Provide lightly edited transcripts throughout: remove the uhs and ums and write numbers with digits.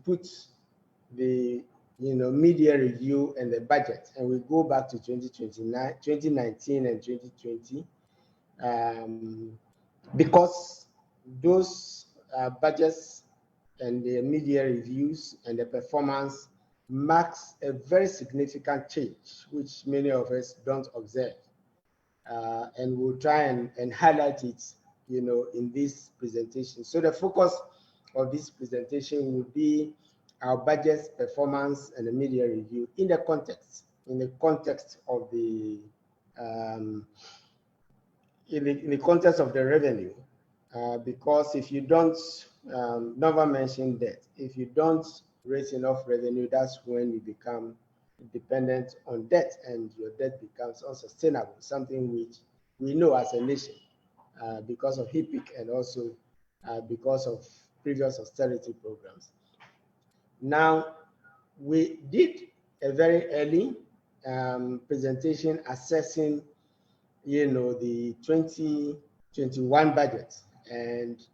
put the mid-year review and the budget, and we go back to 2019 and 2020, because those budgets and the mid-year reviews and the performance marks a very significant change, which many of us don't observe. And we'll try and highlight it, in this presentation. So the focus of this presentation will be our budget performance and the mid-year review in the context of the in the context of the revenue, because if you don't, Nova mentioned that if you don't raise enough revenue, that's when you become dependent on debt, and your debt becomes unsustainable, something which we know as a nation, because of HIPIC and also because of previous austerity programs. Now, we did a very early presentation assessing, the 2021 budget and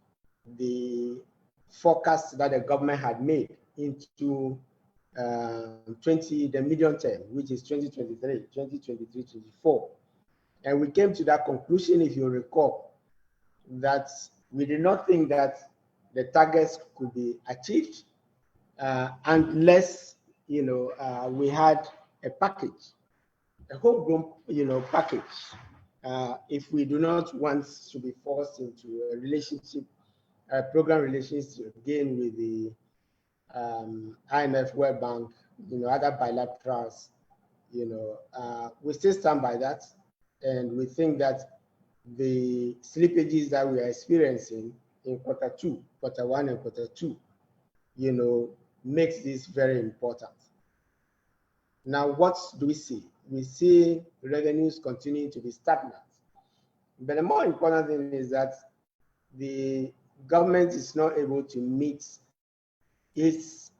the forecast that the government had made into the medium term, which is 2023-24. And we came to that conclusion, if you recall, that we did not think that the targets could be achieved unless, we had a package, a homegrown, package. If we do not want to be forced into a relationship, program relationship again with the IMF, World Bank, other bilaterals, we still stand by that, and we think that the slippages that we are experiencing in quarter 1 and quarter 2, makes this very important. Now, what do we see? We see revenues continuing to be stagnant. But the more important thing is that the government is not able to meet its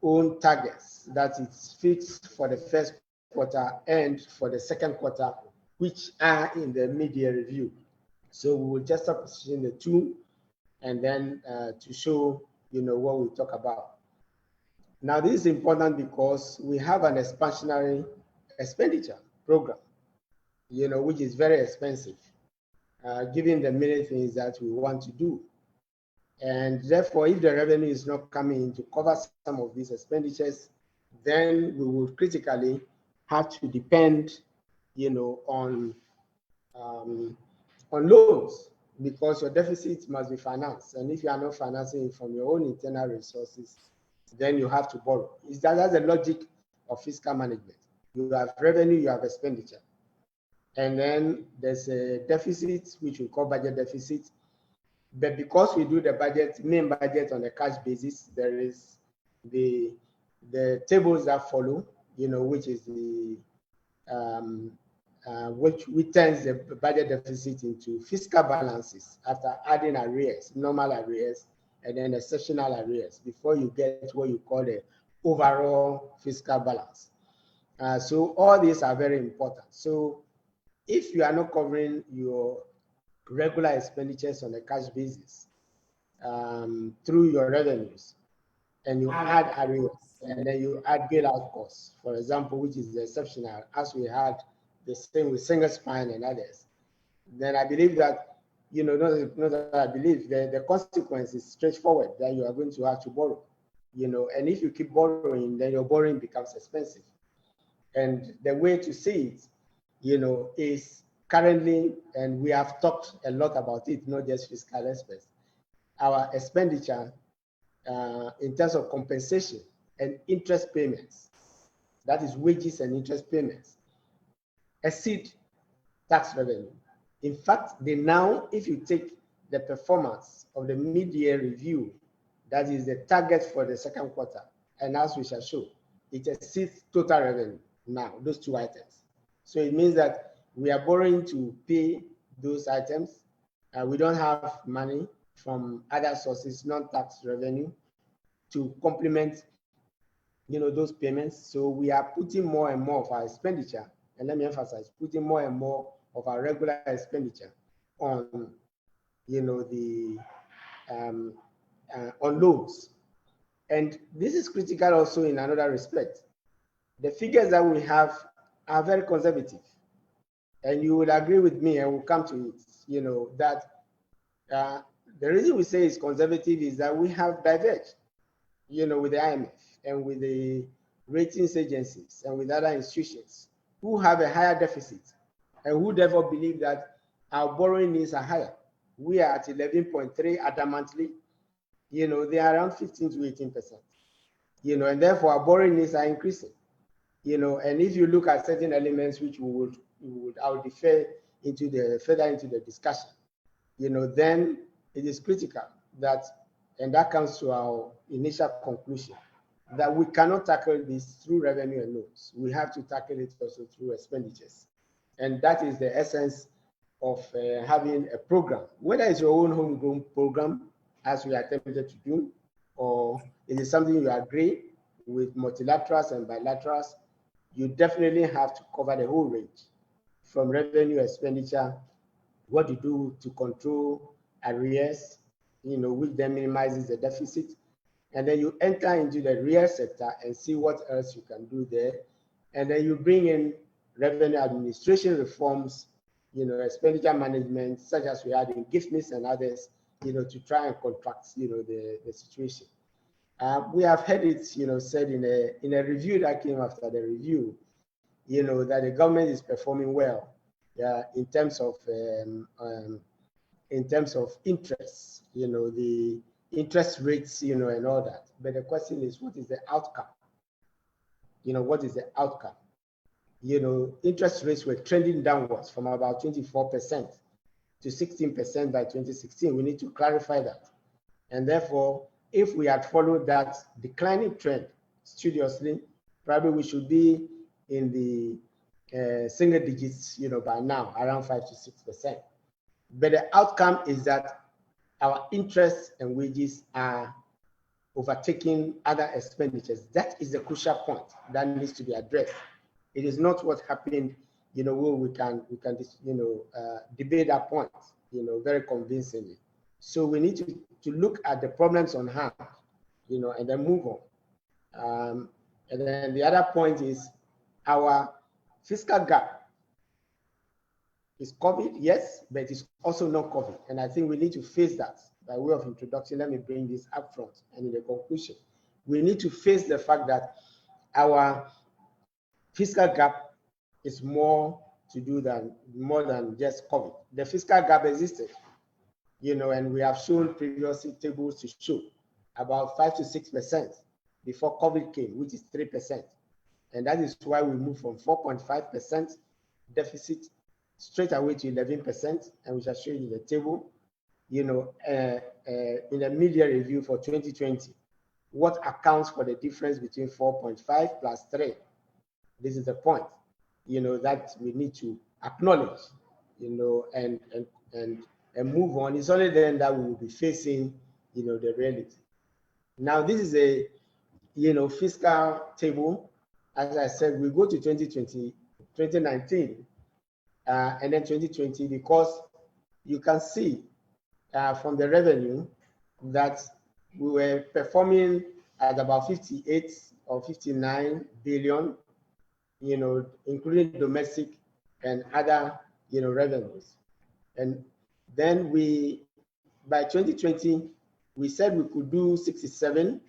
own targets that it's fixed for the first quarter and for the second quarter, which are in the mid-year review. So we will just position the two, and then to show, what we talk about. Now, this is important because we have an expansionary expenditure program, which is very expensive, given the many things that we want to do. And therefore, if the revenue is not coming in to cover some of these expenditures, then we will critically have to depend, on loans, because your deficit must be financed. And if you are not financing it from your own internal resources, then you have to borrow. That's the logic of fiscal management. You have revenue, you have expenditure. And then there's a deficit, which we call budget deficit. But because we do the main budget on a cash basis, there is the tables that follow, which is the which turns the budget deficit into fiscal balances after adding arrears, normal arrears, and then exceptional arrears, before you get what you call the overall fiscal balance. So all these are very important. So if you are not covering your regular expenditures on a cash basis through your revenues, and you add arrears, and then you add bailout costs, for example, which is the exceptional, as we had the same with single spine and others, then I believe that, not that I believe, the consequence is straightforward, that you are going to have to borrow, and if you keep borrowing, then your borrowing becomes expensive. And the way to see it, is currently, and we have talked a lot about it, not just fiscal experts, our expenditure in terms of compensation and interest payments, that is wages and interest payments, exceed tax revenue. In fact, if you take the performance of the mid-year review, that is the target for the second quarter, and as we shall show, it exceeds total revenue now, those two items. So it means that we are borrowing to pay those items. We don't have money from other sources, non-tax revenue, to complement, those payments. So we are putting more and more of our expenditure, and let me emphasize, putting more and more of our regular expenditure on, on loans. And this is critical also in another respect. The figures that we have are very conservative. And you will agree with me, and we'll come to it, that the reason we say it's conservative is that we have diverged, with the IMF and with the ratings agencies and with other institutions who have a higher deficit and who therefore believe that our borrowing needs are higher. We are at 11.3 adamantly, they are around 15 to 18%, and therefore our borrowing needs are increasing, and if you look at certain elements which I'll defer further into the discussion, then it is critical that, and that comes to our initial conclusion, that we cannot tackle this through revenue and loans. We have to tackle it also through expenditures. And that is the essence of having a program, whether it's your own homegrown program, as we attempted to do, or it is something you agree with multilaterals and bilaterals. You definitely have to cover the whole range, from revenue, expenditure, what you do to control arrears, which then minimizes the deficit. And then you enter into the real sector and see what else you can do there. And then you bring in revenue administration reforms, expenditure management, such as we had in GIFMIS and others, to try and contract, the situation. We have heard it, said in a review that came after the review, that the government is performing well, in terms of interest, the interest rates, and all that. But the question is, what is the outcome? What is the outcome? Interest rates were trending downwards from about 24% to 16% by 2016. We need to clarify that. And therefore, if we had followed that declining trend studiously, probably we should be in the single digits, by now, around 5 to 6%. But the outcome is that our interests and wages are overtaking other expenditures. That is the crucial point that needs to be addressed. It is not what happened, where we can debate that point, very convincingly. So we need to look at the problems on hand, and then move on. And then the other point is our fiscal gap is COVID, yes, but it's also not COVID. And I think we need to face that. By way of introduction, let me bring this up front and in the conclusion. We need to face the fact that our fiscal gap is more than just COVID. The fiscal gap existed, and we have shown previously tables to show about 5 to 6% before COVID came, which is 3%. And that is why we moved from 4.5% deficit straight away to 11%, and we shall show you the table, in a media review for 2020, what accounts for the difference between 4.5 plus 3. This is the point, that we need to acknowledge, and move on. It's only then that we will be facing, the reality. Now, this is a, fiscal table. As I said, we go to 2020, 2019, and then 2020, because you can see from the revenue that we were performing at about 58 or 59 billion, including domestic and other, revenues. And then by 2020, we said we could do 67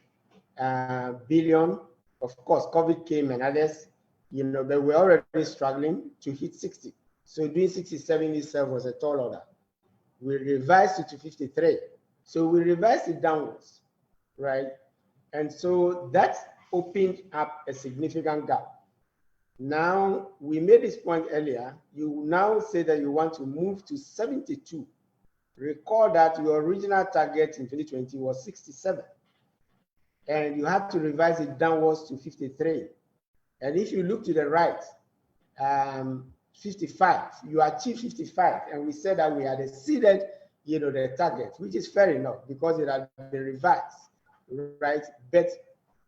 billion. Of course, COVID came and others, but we're already struggling to hit 60. So doing 67 itself was a tall order. We revised it to 53. So we revised it downwards, right? And so that opened up a significant gap. Now, we made this point earlier. You now say that you want to move to 72. Recall that your original target in 2020 was 67. And you had to revise it downwards to 53. And if you look to the right, 55, you achieved 55. And we said that we had exceeded, the target, which is fair enough because it had been revised, right? But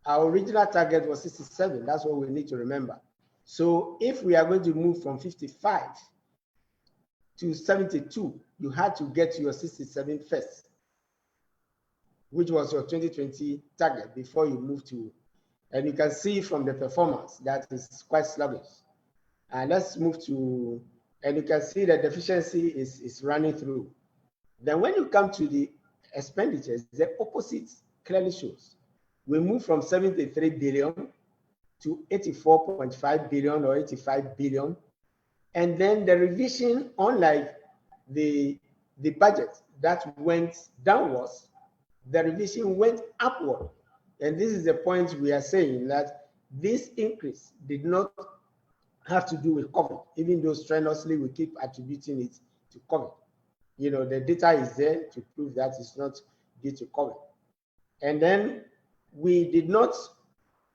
our original target was 67. That's what we need to remember. So if we are going to move from 55 to 72, you had to get to your 67 first. which was your 2020 target before you move to, and you can see from the performance that is quite sluggish. And let's move to, and you can see the deficiency is running through. Then when you come to the expenditures, the opposite clearly shows. We move from 73 billion to 84.5 billion or 85 billion. And then the revision, unlike the budget that went downwards, the revision went upward. And this is the point we are saying, that this increase did not have to do with COVID, even though strenuously we keep attributing it to COVID. You know, the data is there to prove that it's not due to COVID. And then we did not,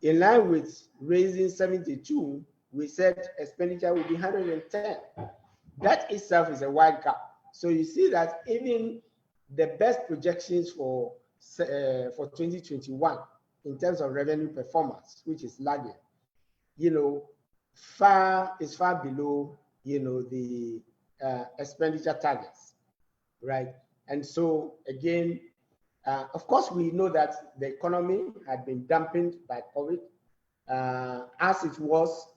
in line with raising 72, we said expenditure will be 110. That itself is a wide gap. So you see that even the best projections for 2021 in terms of revenue performance, which is lagging, you know, is far below, you know, the expenditure targets, right? And so again, of course, we know that the economy had been dampened by COVID, as it was,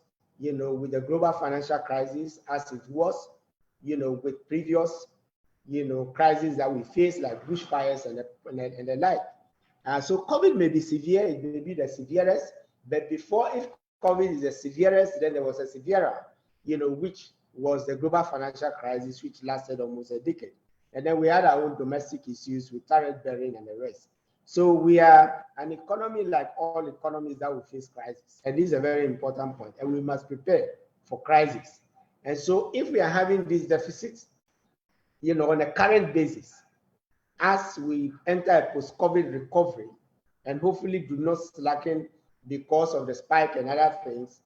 you know, with the global financial crisis, as it was, you know, with previous, you know, crises that we faced, like bushfires and the like. So COVID may be severe, it may be the severest, but before, if COVID is the severest, then there was a severer, you know, which was the global financial crisis, which lasted almost a decade. And then we had our own domestic issues with tariff bearing and the rest. So we are an economy like all economies that will face crisis. And this is a very important point. And we must prepare for crisis. And so if we are having these deficits, you know, on a current basis, as we enter a post-COVID recovery, and hopefully do not slacken because of the spike and other things,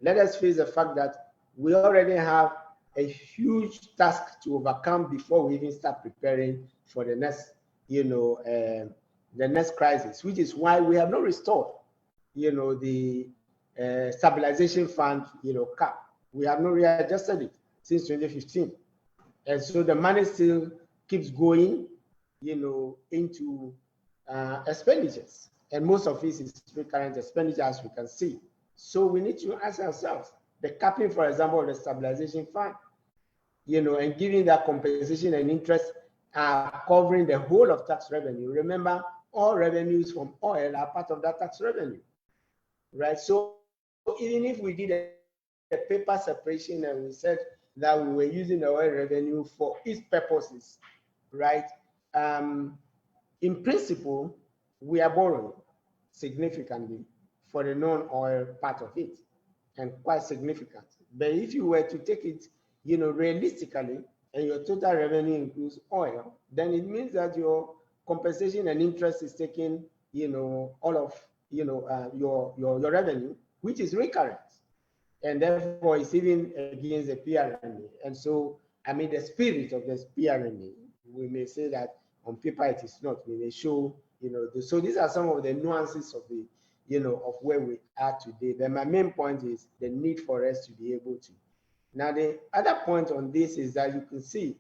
let us face the fact that we already have a huge task to overcome before we even start preparing for the next, you know, the next crisis, which is why we have not restored, you know, the stabilization fund, you know, cap. We have not readjusted it since 2015. And so the money still keeps going, you know, into expenditures. And most of it is recurrent expenditure, as we can see. So we need to ask ourselves, the capping, for example, of the stabilization fund, you know, and giving that compensation and interest are covering the whole of tax revenue. Remember, all revenues from oil are part of that tax revenue, right? So even if we did a paper separation and we said that we were using the oil revenue for its purposes, right? In principle, we are borrowing significantly for the non-oil part of it, and quite significant. But if you were to take it, you know, realistically, and your total revenue includes oil, then it means that your compensation and interest is taking, you know, all of, you know, your revenue, which is recurrent, and therefore it's even against the PRMA. And so, I mean, the spirit of the PRMA, we may say that on paper it is not. We may show, you know, so these are some of the nuances of the, you know, of where we are today. Then my main point is the need for us to be able to. Now, the other point on this is that you can see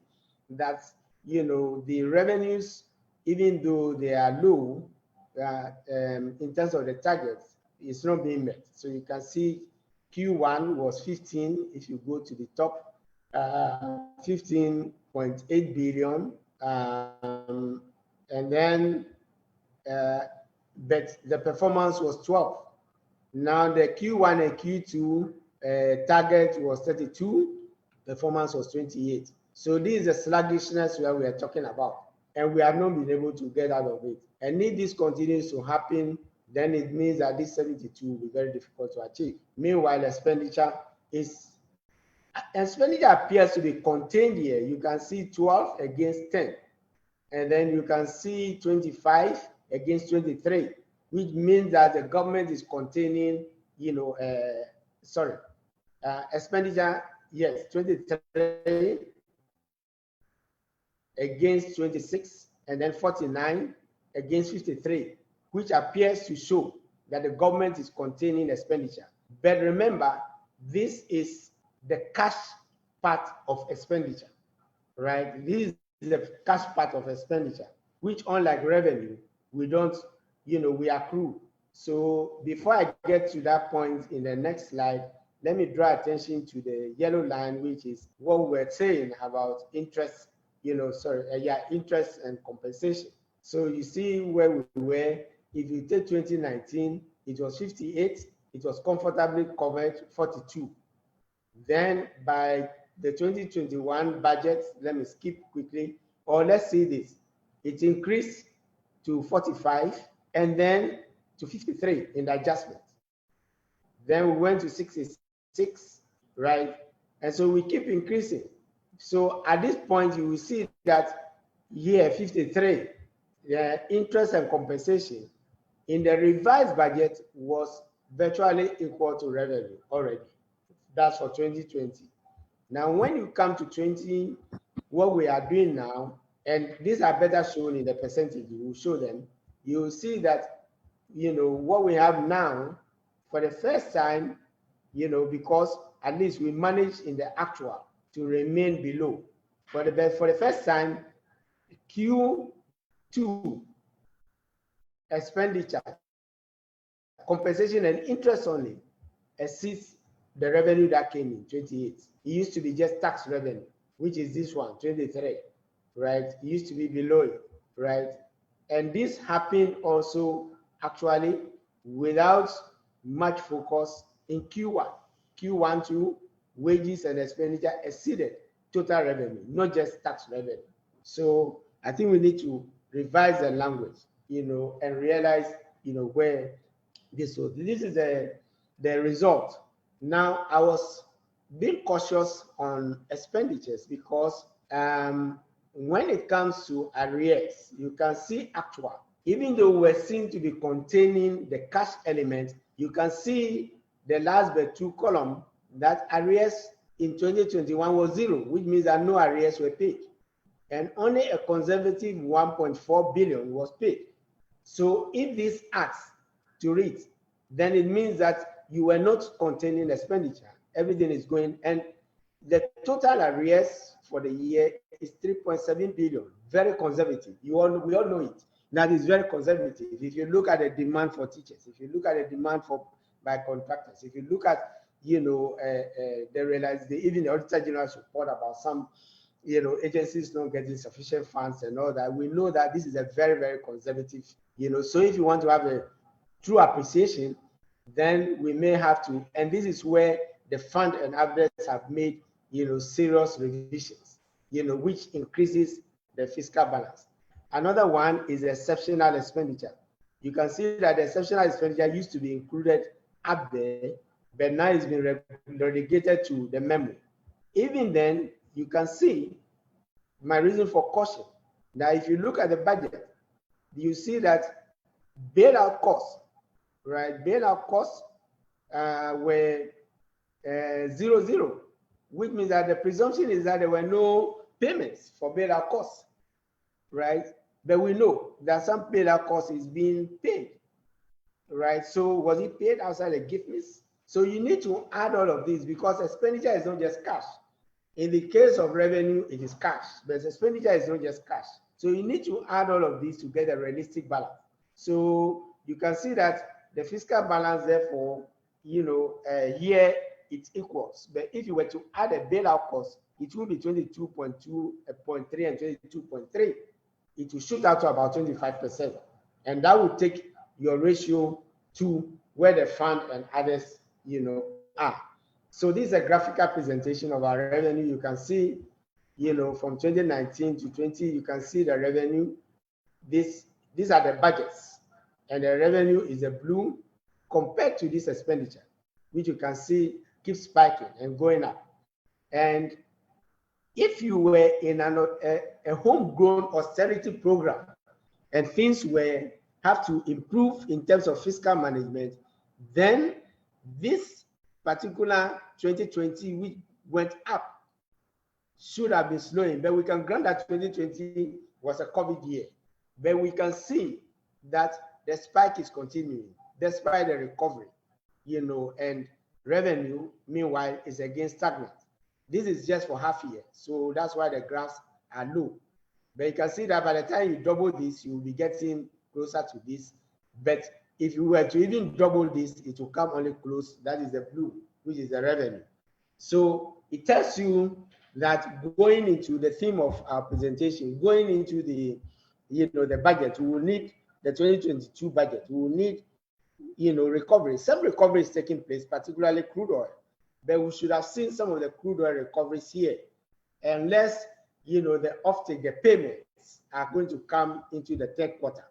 that, you know, the revenues, even though they are low, in terms of the targets, it's not being met. So you can see Q1 was 15, if you go to the top, 15.8 billion. And then, but the performance was 12. Now the Q1 and Q2 target was 32, performance was 28. So this is the sluggishness where we are talking about, and we have not been able to get out of it. And if this continues to happen, then it means that this 72 will be very difficult to achieve. Meanwhile, expenditure appears to be contained here. You can see 12 against 10, and then you can see 25 against 23, which means that the government is containing, you know, expenditure, yes, 23 against 26, and then 49 against 53, which appears to show that the government is containing expenditure. But remember, this is the cash part of expenditure, right? This is the cash part of expenditure, which, unlike revenue, we don't, we accrue. So before I get to that point in the next slide, let me draw attention to the yellow line, which is what we're saying about interest, interest and compensation. So you see where we were. If you take 2019, it was 58. It was comfortably covered, 42. Then by the 2021 budget, let me skip quickly, or let's see this. It increased to 45 and then to 53 in the adjustment. Then we went to 66, right? And so we keep increasing. So at this point, you will see that year 53, the interest and compensation in the revised budget was virtually equal to revenue already. That's for 2020. Now, when you come to 20, what we are doing now, and these are better shown in the percentage, we will show them, you will see that, what we have now, for the first time, because at least we managed in the actual to remain below. For the first time, Q2 expenditure, compensation and interest only exceeds the revenue that came in 28. It used to be just tax revenue, which is this one, 23, right? It used to be below it, right? And this happened also actually without much focus in Q1. Q1 to wages and expenditure exceeded total revenue, not just tax revenue. So I think we need to revise the language, and realize, where this was. This is the result. Now, I was being cautious on expenditures because when it comes to arrears, you can see actual. Even though we're seen to be containing the cash element, you can see the last but two column that arrears in 2021 was 0, which means that no arrears were paid. And only a conservative 1.4 billion was paid. So if this adds to it, then it means that you were not containing expenditure. Everything is going, and the total arrears for the year is 3.7 billion. Very conservative. We all know it. That is very conservative. If you look at the demand for teachers, if you look at the demand by contractors, if you look at even the Auditor General's report about some agencies not getting sufficient funds and all that, we know that this is a very, very conservative. So if you want to have a true appreciation, then we may have to, and this is where the fund and others have made serious revisions, which increases the fiscal balance. Another one is exceptional expenditure. You can see that the exceptional expenditure used to be included up there, but now it's been relegated to the memo. Even then, you can see my reason for caution. Now, if you look at the budget, you see that bailout costs, right? Bailout costs were 0, which means that the presumption is that there were no payments for bailout costs, right? But we know that some bailout cost is being paid, right? So was it paid outside the gift list? So you need to add all of this because expenditure is not just cash. In the case of revenue, it is cash, but expenditure is not just cash. So you need to add all of these to get a realistic balance. So you can see that the fiscal balance, therefore, here it equals. But if you were to add a bailout cost, it will be 22.3 and 22.3. It will shoot out to about 25%. And that will take your ratio to where the fund and others, are. So this is a graphical presentation of our revenue. You can see, from 2019 to 20, you can see the revenue. These are the budgets, and the revenue is the blue compared to this expenditure, which you can see keeps spiking and going up. And if you were in a homegrown austerity program and things have to improve in terms of fiscal management, then this particular 2020, which went up, should have been slowing. But we can grant that 2020 was a COVID year. But we can see that the spike is continuing despite the recovery, and revenue, meanwhile, is again stagnant. This is just for half year. So that's why the graphs are low. But you can see that by the time you double this, you will be getting, closer to this. But if you were to even double this, it will come only close. That is the blue, which is the revenue. So it tells you that going into the theme of our presentation, going into the, the budget, we will need the 2022 budget. We will need, recovery. Some recovery is taking place, particularly crude oil. But we should have seen some of the crude oil recoveries here, unless, the offtake, the payments are going to come into the third quarter.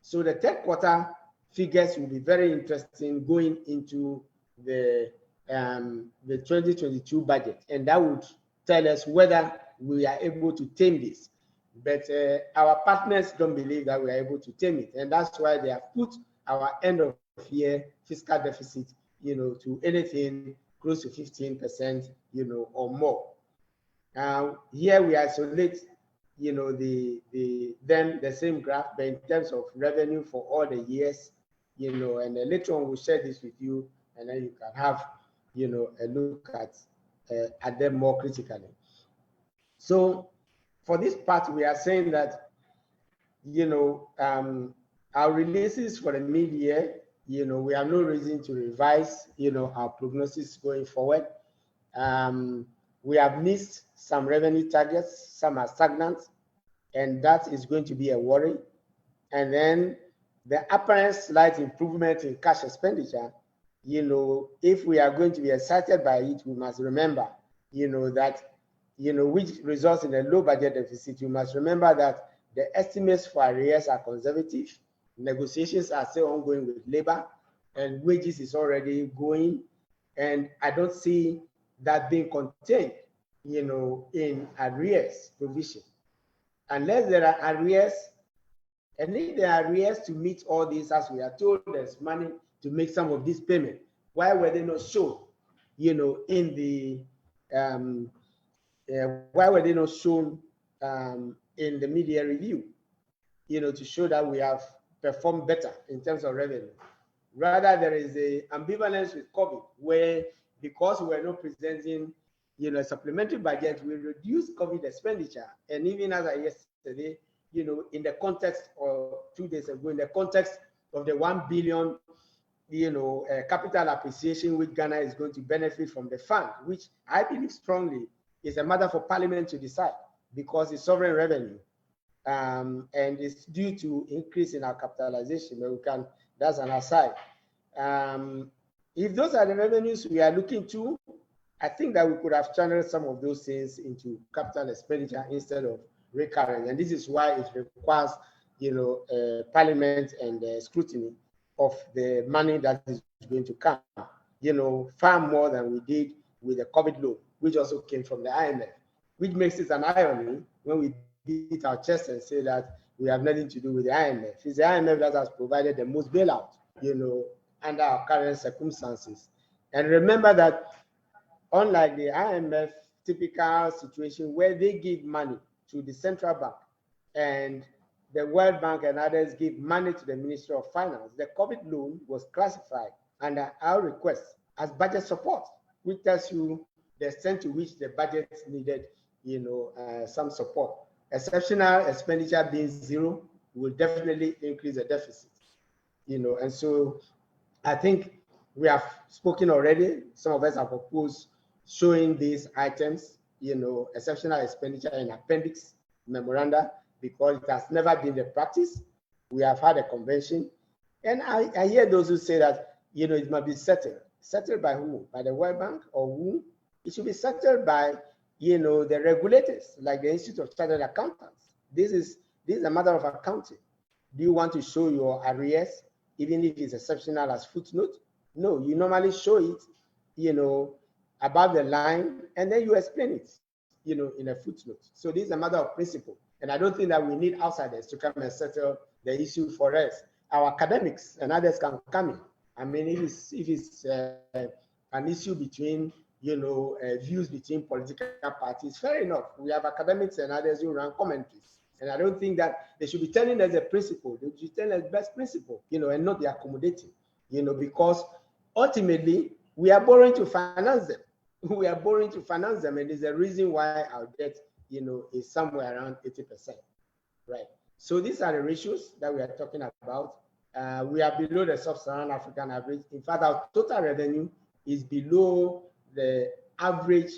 So the third quarter figures will be very interesting going into the 2022 budget, and that would tell us whether we are able to tame this. But our partners don't believe that we are able to tame it, and that's why they have put our end of year fiscal deficit, to anything close to 15%, or more. Here we isolate, the same graph, but in terms of revenue for all the years, and later on we'll share this with you, and then you can have, a look at them more critically. So for this part, we are saying that, our releases for the mid-year, we have no reason to revise, our prognosis going forward. We have missed some revenue targets, some are stagnant, and that is going to be a worry. And then the apparent slight improvement in cash expenditure, if we are going to be excited by it, we must remember, that, which results in a low budget deficit. You must remember that the estimates for arrears are conservative. Negotiations are still ongoing with labor, and wages is already going. And I don't see that being contained, in arrears provision. Unless there are arrears, and if there are arrears to meet all these, as we are told, there's money to make some of these payments. Why were they not shown, in the, why were they not shown in the media review, to show that we have performed better in terms of revenue? Rather, there is a ambivalence with COVID, where because we are not presenting, a supplementary budget, we reduce COVID expenditure. And even as I yesterday, in the context of 2 days ago, in the context of the 1 billion, capital appreciation, which Ghana is going to benefit from the fund, which I believe strongly is a matter for Parliament to decide, because it's sovereign revenue, and it's due to increase in our capitalization. But we can, that's an aside. If those are the revenues we are looking to, I think that we could have channeled some of those things into capital expenditure instead of recurring, and this is why it requires, Parliament and scrutiny of the money that is going to come, far more than we did with the COVID loan, which also came from the IMF, which makes it an irony when we beat our chest and say that we have nothing to do with the IMF. It's the IMF that has provided the most bailout, under our current circumstances. And remember that unlike the IMF typical situation where they give money to the central bank and the World Bank and others give money to the Ministry of Finance, the COVID loan was classified under our request as budget support, which tells you the extent to which the budget needed, some support. Exceptional expenditure being zero will definitely increase the deficit, and so I think we have spoken already. Some of us have proposed showing these items, exceptional expenditure in appendix memoranda, because it has never been the practice. We have had a convention, and I hear those who say that, it must be settled. Settled by who? By the World Bank or who? It should be settled by, the regulators, like the Institute of Chartered Accountants. This is a matter of accounting. Do you want to show your arrears, even if it's exceptional, as footnote? No, you normally show it, above the line, and then you explain it, in a footnote. So this is a matter of principle, and I don't think that we need outsiders to come and settle the issue for us. Our academics and others can come in. I mean, if it's an issue between, views between political parties, fair enough. We have academics and others who run commentaries, and I don't think that they should be telling us a principle. They should tell us best principle, and not be accommodating, because ultimately we are borrowing to finance them. We are borrowing to finance them, and there's a reason why our debt, is somewhere around 80%, right? So these are the ratios that we are talking about. We are below the Sub-Saharan African average. In fact, our total revenue is below the average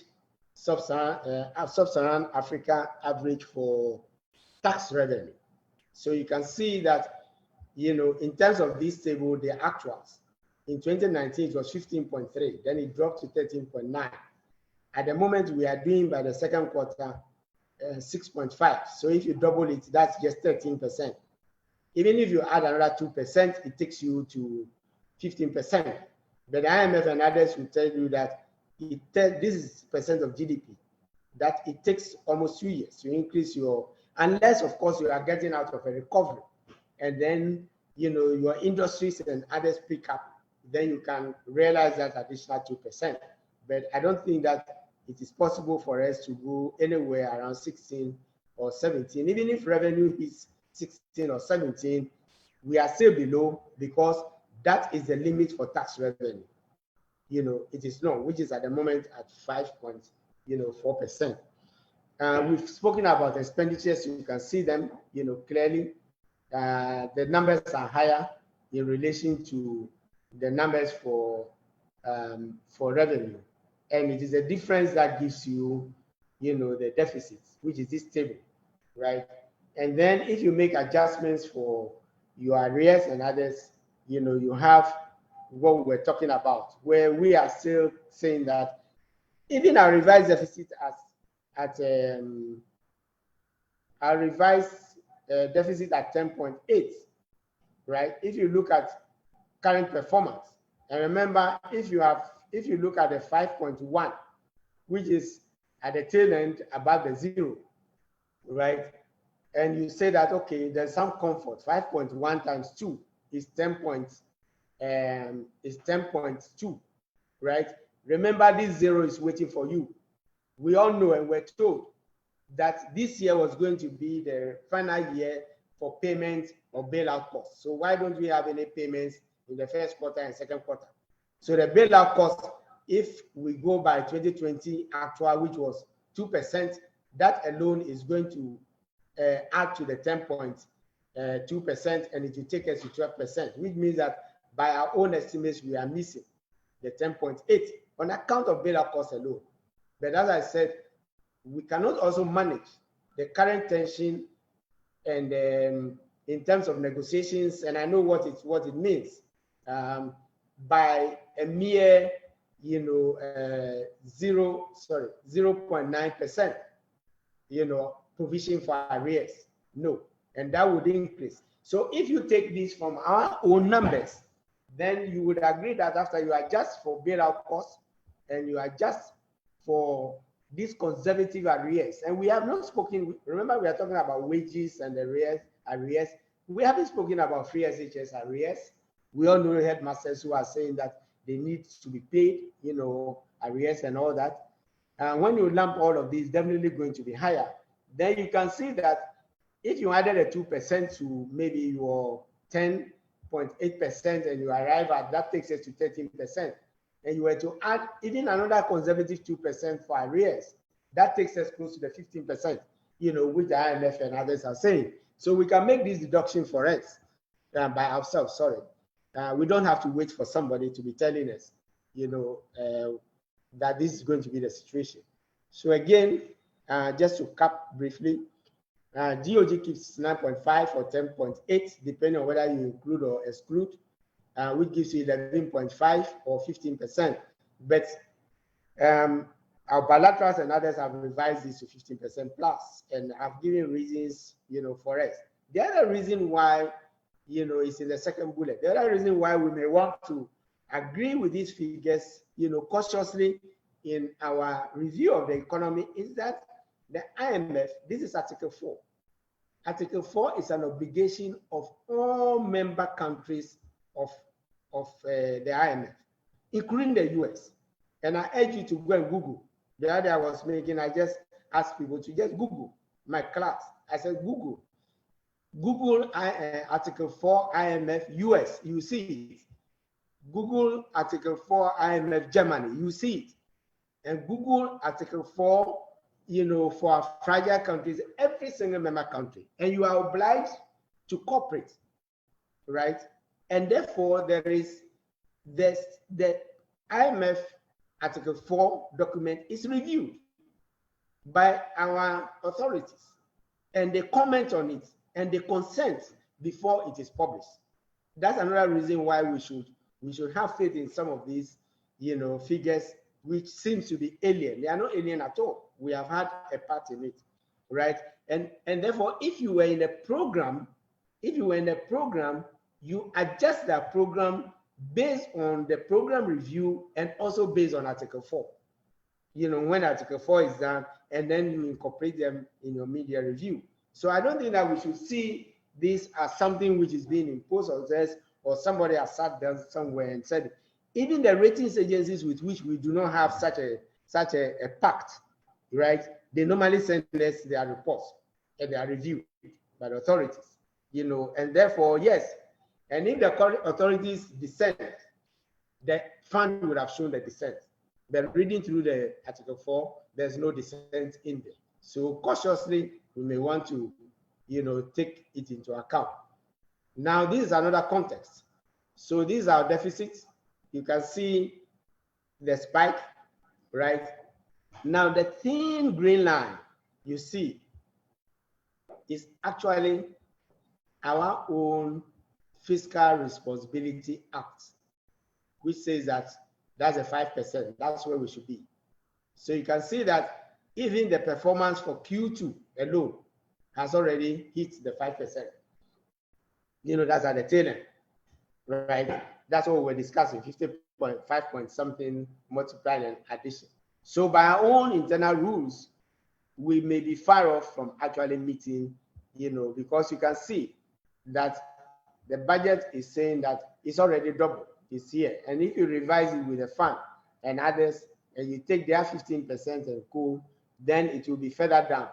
Sub-Saharan Africa average for tax revenue. So you can see that, in terms of this table, the actuals, in 2019, it was 15.3, then it dropped to 13.9. At the moment, we are doing by the second quarter, 6.5. So if you double it, that's just 13%. Even if you add another 2%, it takes you to 15%. But the IMF and others will tell you that this is percent of GDP, that it takes almost 2 years to increase your, unless of course you are getting out of a recovery, and then your industries and others pick up, then you can realize that additional 2%. But I don't think that it is possible for us to go anywhere around 16 or 17. Even if revenue is 16 or 17, we are still below, because that is the limit for tax revenue. It is known, which is at the moment at 5.4%. We've spoken about expenditures. You can see them, clearly. The numbers are higher in relation to the numbers for revenue, and it is a difference that gives you, the deficits, which is this table, right? And then if you make adjustments for your arrears and others, you have what we were talking about, where we are still saying that even our revised deficit our revised deficit at 10.8, right? If you look at current performance, and remember, if you look at the 5.1, which is at the tail end above the 0, right? And you say that, okay, there's some comfort. 5.1 times 2 is 10.2, right? Remember, this 0 is waiting for you. We all know, and we're told that this year was going to be the final year for payment of bailout costs. So why don't we have any payments in the first quarter and second quarter? So the bailout cost, if we go by 2020 actual, which was 2%, that alone is going to add to the 10.2%, and it will take us to 12%, which means that by our own estimates, we are missing the 10.8 on account of bailout costs alone. But as I said, we cannot also manage the current tension and in terms of negotiations, and I know what it means, by a mere 0.9% provision for arrears. No, and that would increase. So if you take this from our own numbers, then you would agree that after you adjust for bailout costs and you adjust for these conservative arrears, and we have not spoken, remember we are talking about wages and arrears. We haven't spoken about free SHS arrears. We all know headmasters who are saying that they need to be paid, arrears and all that. And when you lump all of these, definitely going to be higher. Then you can see that if you added a 2% to maybe your 10.8% and you arrive at, that takes us to 13%. And you were to add even another conservative 2% for arrears, that takes us close to the 15%, which the IMF and others are saying. So we can make this deduction for us by ourselves, sorry. We don't have to wait for somebody to be telling us, that this is going to be the situation. So again, just to cap briefly, GOG keeps 9.5 or 10.8, depending on whether you include or exclude, which gives you 11.5 or 15%. But our bilaterals and others have revised this to 15% plus, and have given reasons, for us. The other reason why, is in the second bullet. The other reason why we may want to agree with these figures, cautiously in our review of the economy is that the IMF, this is Article 4. Article 4 is an obligation of all member countries of the IMF, including the US. And I urge you to go and Google. The other I was making, I just asked people to just Google my class. I said, Google Article 4 IMF US, you see it. Google Article 4 IMF Germany, you see it. And Google Article 4 for our fragile countries, every single member country, and you are obliged to cooperate, right? And therefore, there is this, the IMF Article 4 document is reviewed by our authorities, and they comment on it, and they consent before it is published. That's another reason why we should have faith in some of these, figures, which seems to be alien. They are not alien at all. We have had a part in it, right? And therefore, if you were in a program, you adjust that program based on the program review and also based on Article 4. When Article 4 is done, and then you incorporate them in your media review. So I don't think that we should see this as something which is being imposed on us, or somebody has sat down somewhere and said, even the ratings agencies with which we do not have such a pact, right? They normally send us their reports and they are reviewed by the authorities, and therefore, yes. And if the authorities dissent, the fund would have shown the dissent. But reading through the Article 4, there's no dissent in there. So cautiously, we may want to, take it into account. Now, this is another context. So these are deficits. You can see the spike, right? Now, the thin green line you see is actually our own Fiscal Responsibility Act, which says that that's a 5%. That's where we should be. So you can see that even the performance for Q2 alone has already hit the 5%. That's at the tail end, right? That's what we're discussing, 50.5 point something multiplied and addition. So by our own internal rules, we may be far off from actually meeting, because you can see that the budget is saying that it's already double this year. And if you revise it with the fund and others, and you take their 15% and go, then it will be further down.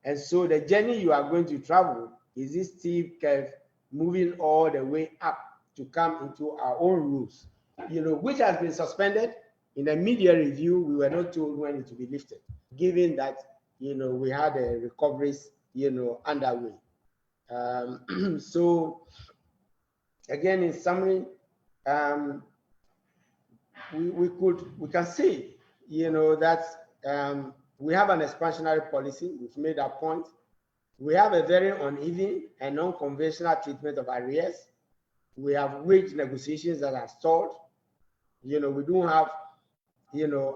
And so the journey you are going to travel is this steep curve moving all the way up to come into our own rules, which has been suspended. In the media review, we were not told when it will be lifted, given that, we had a recoveries, underway. So again, in summary, we can see, that we have an expansionary policy. We've made that point. We have a very uneven and unconventional treatment of arrears. We have wage negotiations that are stalled. We don't have,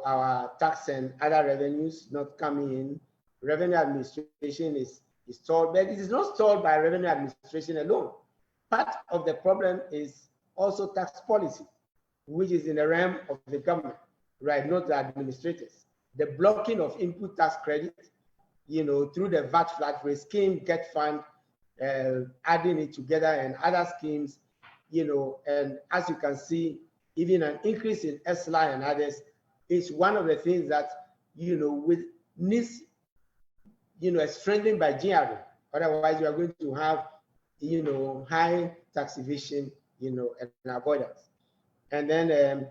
our tax and other revenues not coming in. Revenue administration is stalled, but it is not stalled by revenue administration alone. Part of the problem is also tax policy, which is in the realm of the government, right, not the administrators. The blocking of input tax credit, through the VAT flat rate scheme, Get Fund, adding it together, and other schemes, and as you can see, even an increase in SLI and others is one of the things that, with needs, strengthened by GRA. Otherwise, you are going to have, high tax evasion, and avoidance. And then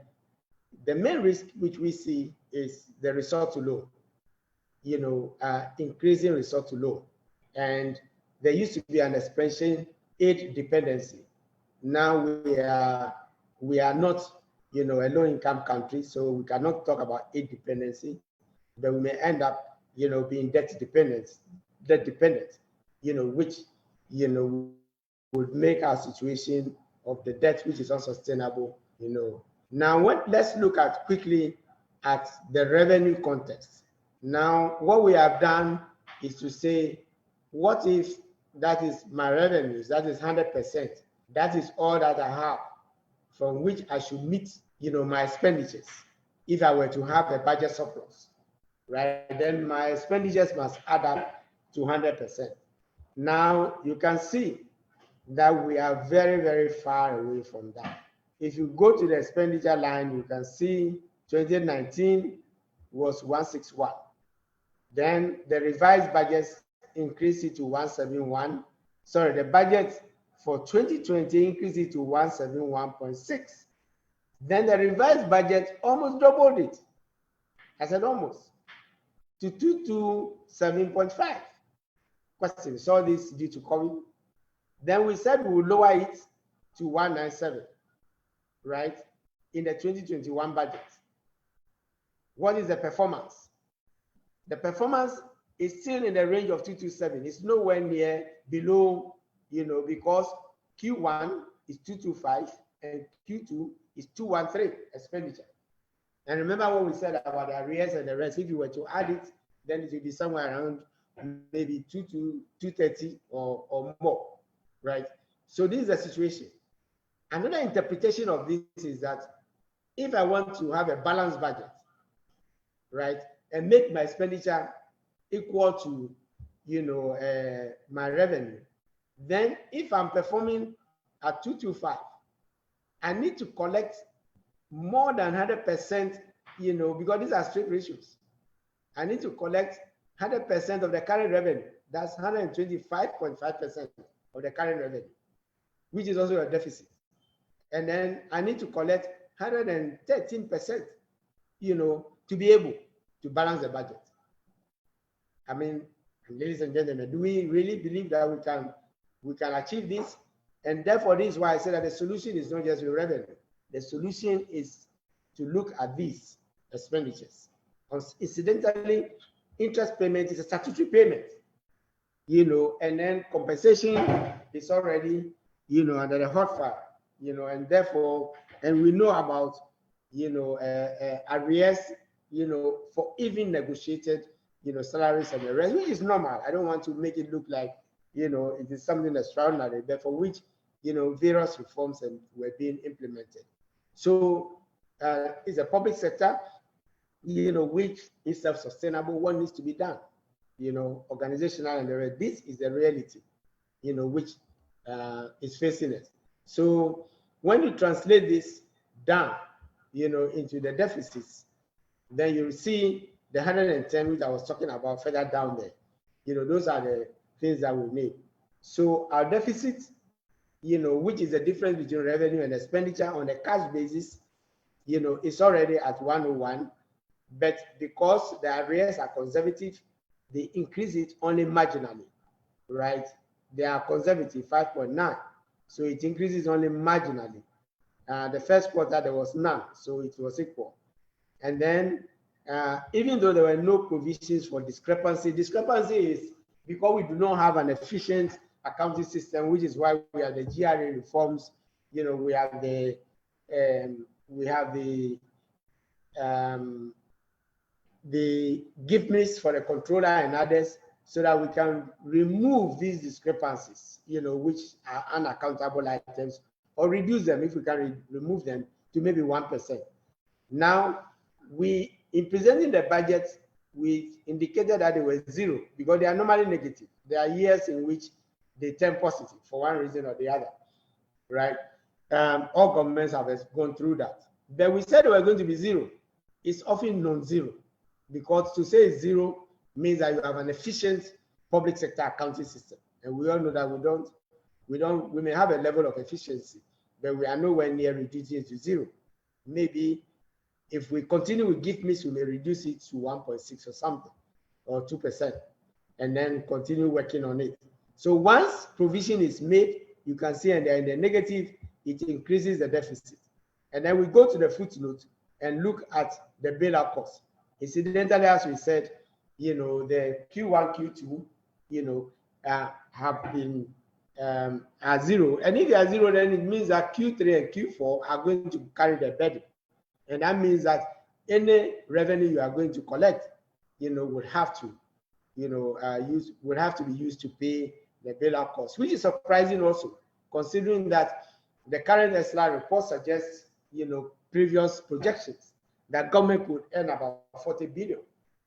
the main risk which we see is the resort to loan, increasing resort to loan. And there used to be an expansion aid dependency. Now we are not, a low-income country, so we cannot talk about aid dependency, but we may end up, being debt dependent, which, would make our situation of the debt, which is unsustainable, Now, let's look quickly at the revenue context. Now, what we have done is to say, what if that is my revenues, that is 100%, that is all that I have from which I should meet, my expenditures. If I were to have a budget surplus, right, then my expenditures must add up to 100%. Now, you can see that we are very, very far away from that. If you go to the expenditure line, you can see 2019 was 161. Then the revised budgets increased it to 171. Sorry, the budget for 2020 increased it to 171.6. Then the revised budget almost doubled it. I said almost. to 227.5. Question, is all this due to COVID? Then we said we would lower it to 197, right, in the 2021 budget. What is the performance? The performance is still in the range of 227. It's nowhere near below, because Q1 is 225 and Q2 is 213 expenditure. And remember what we said about the arrears and the rest. If you were to add it, then it will be somewhere around maybe 230 or more, right? So this is the situation. Another interpretation of this is that if I want to have a balanced budget, right, and make my expenditure equal to, my revenue, then if I'm performing at 225, I need to collect more than 100%, because these are straight ratios. I need to collect 100% of the current revenue. That's 125.5% of the current revenue, which is also a deficit. And then I need to collect 113%, to be able to balance the budget. I mean, ladies and gentlemen, do we really believe that we can achieve this? And therefore, this is why I said that the solution is not just your revenue. The solution is to look at these expenditures. Incidentally, interest payment is a statutory payment, and then compensation is already, under the hot fire, and therefore, and we know about, arrears, for even negotiated, salaries and the rest, which is normal. I don't want to make it look like, it is something extraordinary, but for which, various reforms were being implemented. So it's a public sector, which is self-sustainable. What needs to be done, organizational and the rest. This is the reality, which is facing us. So when you translate this down, into the deficits, then you see the 110, which I was talking about further down there. Those are the things that we need. So our deficit, which is the difference between revenue and expenditure on a cash basis, is already at 101. But because the arrears are conservative, they increase it only marginally, right? They are conservative, 5.9. So it increases only marginally. The first quarter, there was none, so it was equal. And then, even though there were no provisions for discrepancy is because we do not have an efficient accounting system, which is why we have the GRA reforms. We have the gift for the controller and others, so that we can remove these discrepancies, which are unaccountable items, or reduce them if we can remove them to maybe 1%. Now, in presenting the budget, we indicated that they were zero because they are normally negative. There are years in which they turn positive for one reason or the other, right? All governments have gone through that. But we said they were going to be zero. It's often non-zero, because to say zero means that you have an efficient public sector accounting system. And we all know that we may have a level of efficiency, but we are nowhere near reducing it to zero. Maybe if we continue with gift mix, we may reduce it to 1.6 or something, or 2%, and then continue working on it. So once provision is made, you can see, and they're in the negative, it increases the deficit. And then we go to the footnote and look at the bailout cost. Incidentally, as we said, the Q1, Q2, have been at zero. And if they are zero, then it means that Q3 and Q4 are going to carry the burden. And that means that any revenue you are going to collect, would have to, be used to pay the bailout cost, which is surprising also, considering that the current ESLA report suggests, previous projections that government could earn about 40 billion,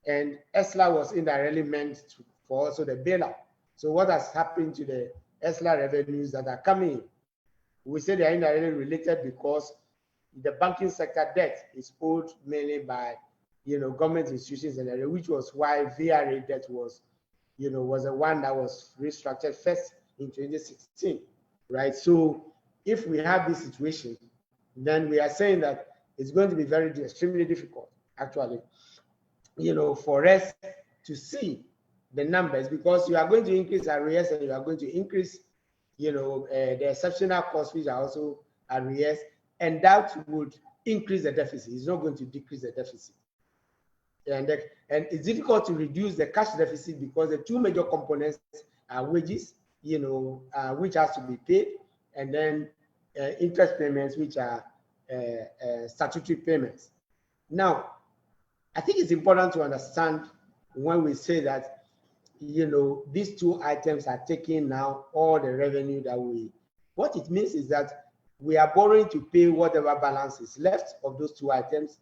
and ESLA was indirectly meant for also the bailout. So what has happened to the ESLA revenues that are coming in? We say they are indirectly related because the banking sector debt is owed mainly by, government institutions, and which was why VRA debt was the one that was restructured first in 2016, right? So if we have this situation, then we are saying that it's going to be extremely difficult, actually, for us to see the numbers, because you are going to increase arrears and you are going to increase, the exceptional costs, which are also arrears, and that would increase the deficit. It's not going to decrease the deficit. And it's difficult to reduce the cash deficit because the two major components are wages, which has to be paid, and then interest payments, which are statutory payments. Now, I think it's important to understand when we say that, these two items are taking now all the revenue that what it means is that we are borrowing to pay whatever balance is left of those two items.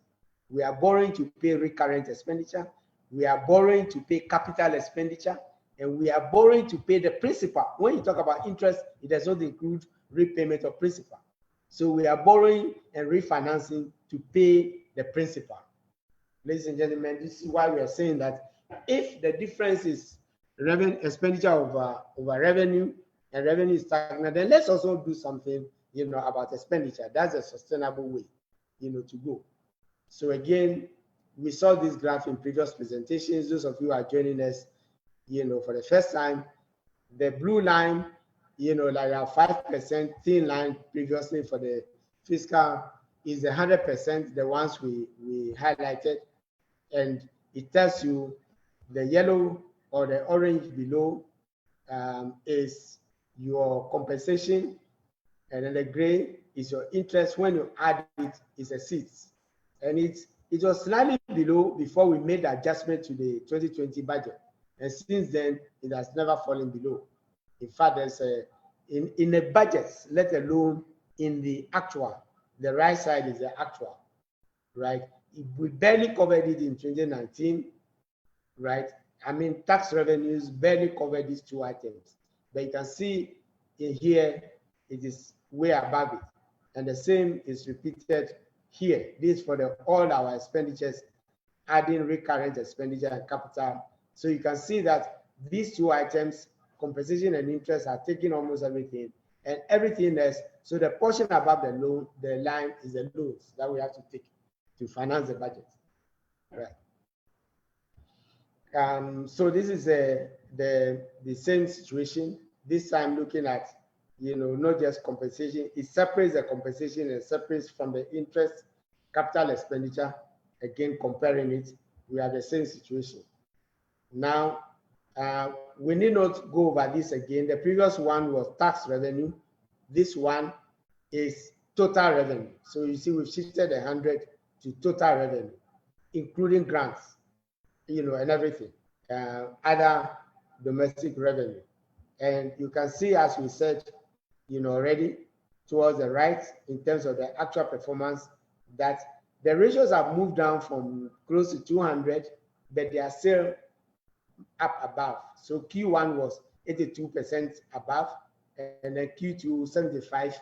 We are borrowing to pay recurrent expenditure. We are borrowing to pay capital expenditure. And we are borrowing to pay the principal. When you talk about interest, it does not include repayment of principal. So we are borrowing and refinancing to pay the principal. Ladies and gentlemen, this is why we are saying that if the difference is expenditure over revenue, and revenue is stagnant, then let's also do something, about expenditure. That's a sustainable way, to go. So again, we saw this graph in previous presentations. Those of you who are joining us, for the first time, the blue line, like our 5% thin line previously for the fiscal is 100%, the ones we highlighted, and it tells you the yellow or the orange below is your compensation, and then the gray is your interest. When you add it, it's a 6. And it was slightly below before we made the adjustment to the 2020 budget. And since then, it has never fallen below. In fact, there's in the budgets, let alone in the actual, the right side is the actual, right? We barely covered it in 2019, right? I mean, tax revenues barely covered these two items. But you can see in here, it is way above it. And the same is repeated here. This is for all our expenditures, adding recurrent expenditure and capital. So you can see that these two items, compensation and interest, are taking almost everything, and everything else. So the portion above the line is the loans that we have to take to finance the budget. Right. So this is the same situation. This time looking at, not just compensation. It separates the compensation and separates from the interest, capital expenditure. Again, comparing it, we have the same situation. Now, we need not go over this again. The previous one was tax revenue. This one is total revenue. So you see, we've shifted 100 to total revenue, including grants, and everything, other domestic revenue. And you can see, as we said, already towards the right, in terms of the actual performance, that the ratios have moved down from close to 200, but they are still up above. So Q1 was 82% above, and then Q2 75%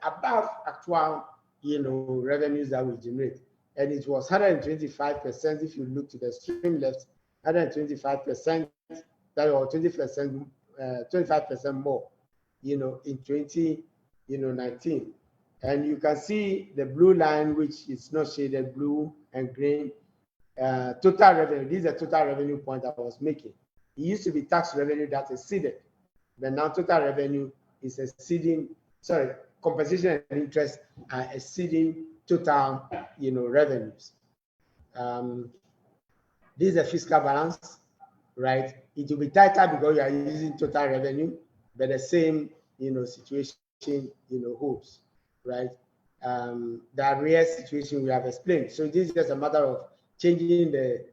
above actual, revenues that we generate. And it was 125% if you look to the extreme left, 125%, that or 20%, 25% more, in 2019. And you can see the blue line, which is not shaded, blue and green, total revenue. This is the total revenue point I was making. It used to be tax revenue that exceeded, but now total revenue is exceeding, compensation and interest are exceeding total, revenues. This is a fiscal balance, right? It will be tighter because you are using total revenue, but the same, situation, holds, right? The arrears situation we have explained. So this is just a matter of changing the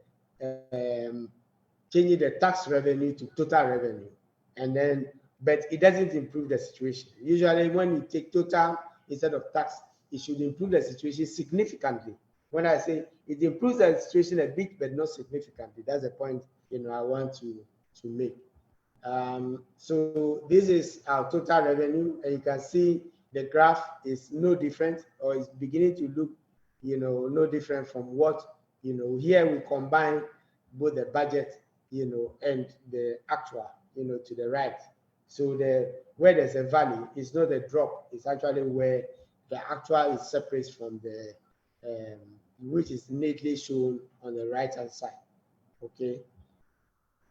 tax revenue to total revenue, and then, but it doesn't improve the situation. Usually, when you take total instead of tax, it should improve the situation significantly. When I say it improves the situation a bit, but not significantly, that's the point I want to make. So this is our total revenue, and you can see the graph is no different, or is beginning to look, no different from what, here we combine both the budget, and the actual, to the right. So where there's a valley, it's not a drop, it's actually where the actual is separate from the, which is neatly shown on the right-hand side, okay?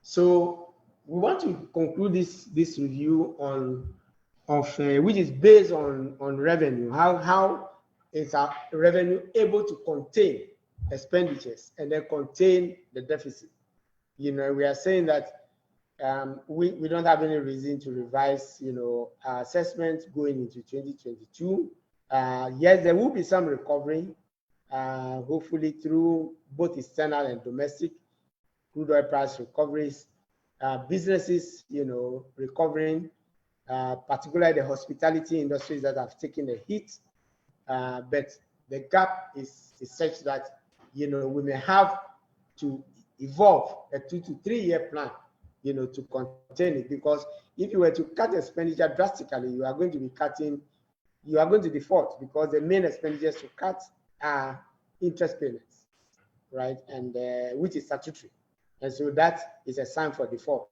So we want to conclude this review which is based on revenue. How is our revenue able to contain expenditures and then contain the deficit? We are saying that we don't have any reason to revise, our assessment going into 2022. Yes, there will be some recovery, hopefully through both external and domestic crude oil price recoveries, businesses, recovering, particularly the hospitality industries that have taken a hit. But the gap is such that, we may have to evolve a 2 to 3 year plan, to contain it. Because if you were to cut expenditure drastically, you are going to default, because the main expenditures to cut are interest payments, right? And which is statutory. And so that is a sign for default.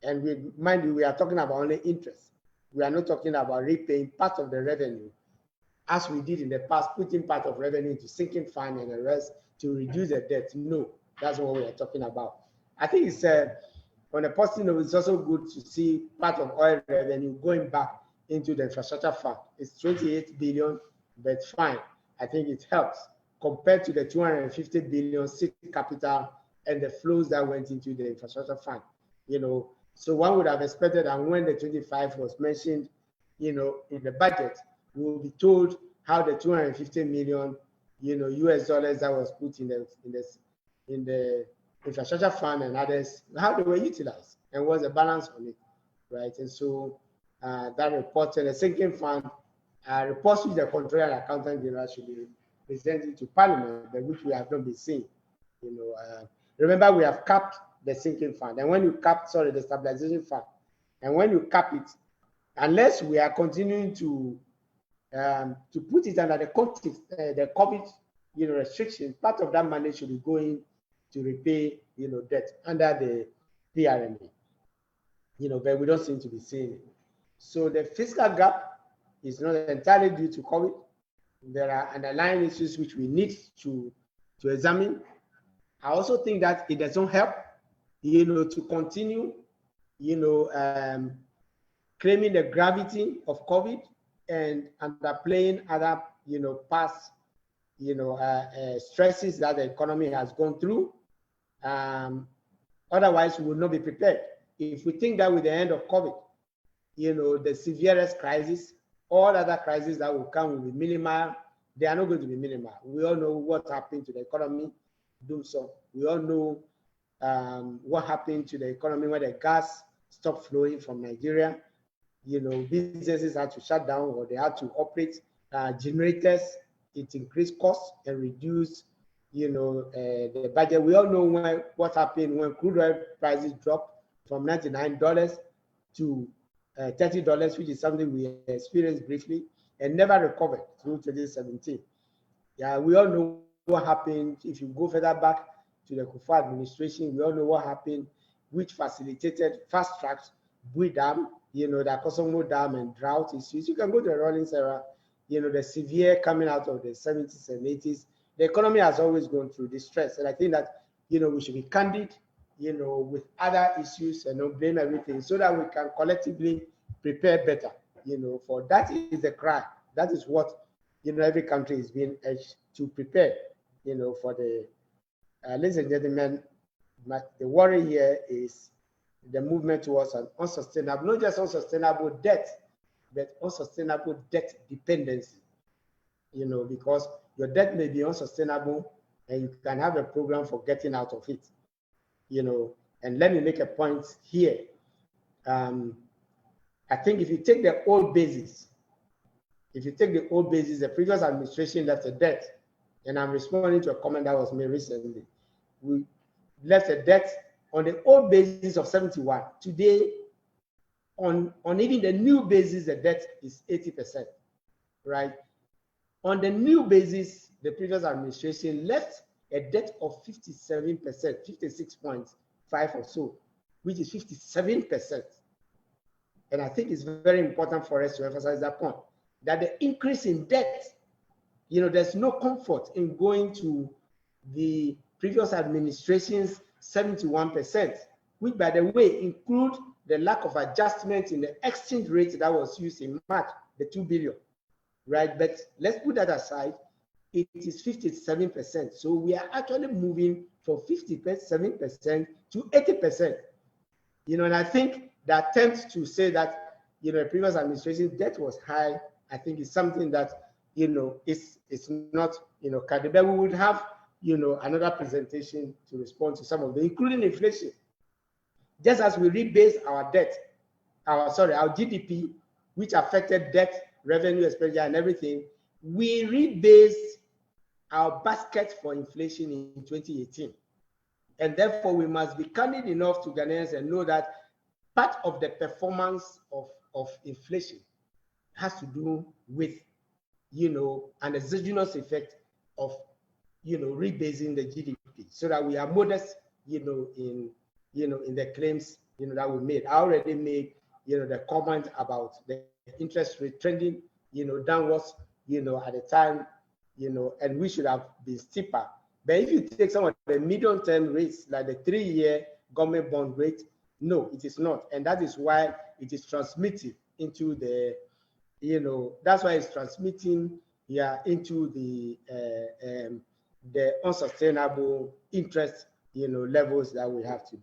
And mind you, we are talking about only interest. We are not talking about repaying part of the revenue, as we did in the past, putting part of revenue into sinking fund and the rest to reduce the debt. No, that's what we are talking about. I think it's on a positive note, it's also good to see part of oil revenue going back into the infrastructure fund. It's 28 billion, but fine. I think it helps compared to the 250 billion seed capital and the flows that went into the infrastructure fund. So one would have expected, and when the 25 was mentioned, in the budget, we will be told how the 250 million, US dollars that was put in the infrastructure fund and others, how they were utilized and what's the balance on it, right? And so that report and the sinking fund reports which the Controller and Accountant General should be presented to Parliament, but which we have not been seeing. Remember, we have capped the sinking fund, and when you cap, the stabilization fund, and when you cap it, unless we are continuing to put it under the context, the COVID, restriction, part of that money should be going to repay, debt under the PRMA, but we don't seem to be seeing it. So the fiscal gap is not entirely due to COVID. There are underlying issues which we need to examine. I also think that it doesn't help, to continue, claiming the gravity of COVID and underplaying other, past, stresses that the economy has gone through. Otherwise, we will not be prepared. If we think that with the end of COVID, the severest crisis, all other crises that will come will be minimal. They are not going to be minimal. We all know what happened to the economy. We all know what happened to the economy when the gas stopped flowing from Nigeria. Businesses had to shut down, or they had to operate generators. It increased costs and reduced, the budget. We all know what happened when crude oil prices dropped from $99 to $30, which is something we experienced briefly and never recovered through 2017. Yeah, we all know what happened. If you go further back to the Kufuor administration, we all know what happened, which facilitated fast-tracked Bui Dam, the Kosovo Dam and drought issues. You can go to the Rawlings era, the severe coming out of the 70s and 80s. The economy has always gone through distress. And I think that, we should be candid, with other issues and not blame everything, so that we can collectively prepare better, for that is the cry. That is what, every country is being urged to prepare, for the, ladies and gentlemen, the worry here is the movement towards an unsustainable, not just unsustainable debt, but unsustainable debt dependency, because your debt may be unsustainable and you can have a program for getting out of it, and let me make a point here. I think if you take the old basis, the previous administration left a debt, and I'm responding to a comment that was made recently. We left a debt on the old basis of 71. Today, on even the new basis, the debt is 80%, right? On the new basis, the previous administration left a debt of 57%, 56.5 or so, which is 57%. And I think it's very important for us to emphasize that point, that the increase in debt, there's no comfort in going to the previous administration's 71%, which, by the way, include the lack of adjustment in the exchange rate that was used in March, the 2 billion, right? But let's put that aside. It is 57%. So we are actually moving from 57% to 80%. And I think the attempt to say that, the previous administration debt was high, I think is something that, it's not, credible. We would have, another presentation to respond to some of them, including inflation. Just as we rebase our debt, our GDP, which affected debt, revenue, expenditure, and everything, we rebase our basket for inflation in 2018. And therefore, we must be candid enough to Ghanaians and know that part of the performance of inflation has to do with, an exogenous effect of, rebasing the GDP, so that we are modest, in the claims, that we made. I already made, the comment about the interest rate trending, downwards, at the time, and we should have been steeper. But if you take some of the medium-term rates, like the 3-year government bond rate, no, it is not. And that is why it is transmitting into the, that's why it's transmitting into the unsustainable interest, levels that we have today.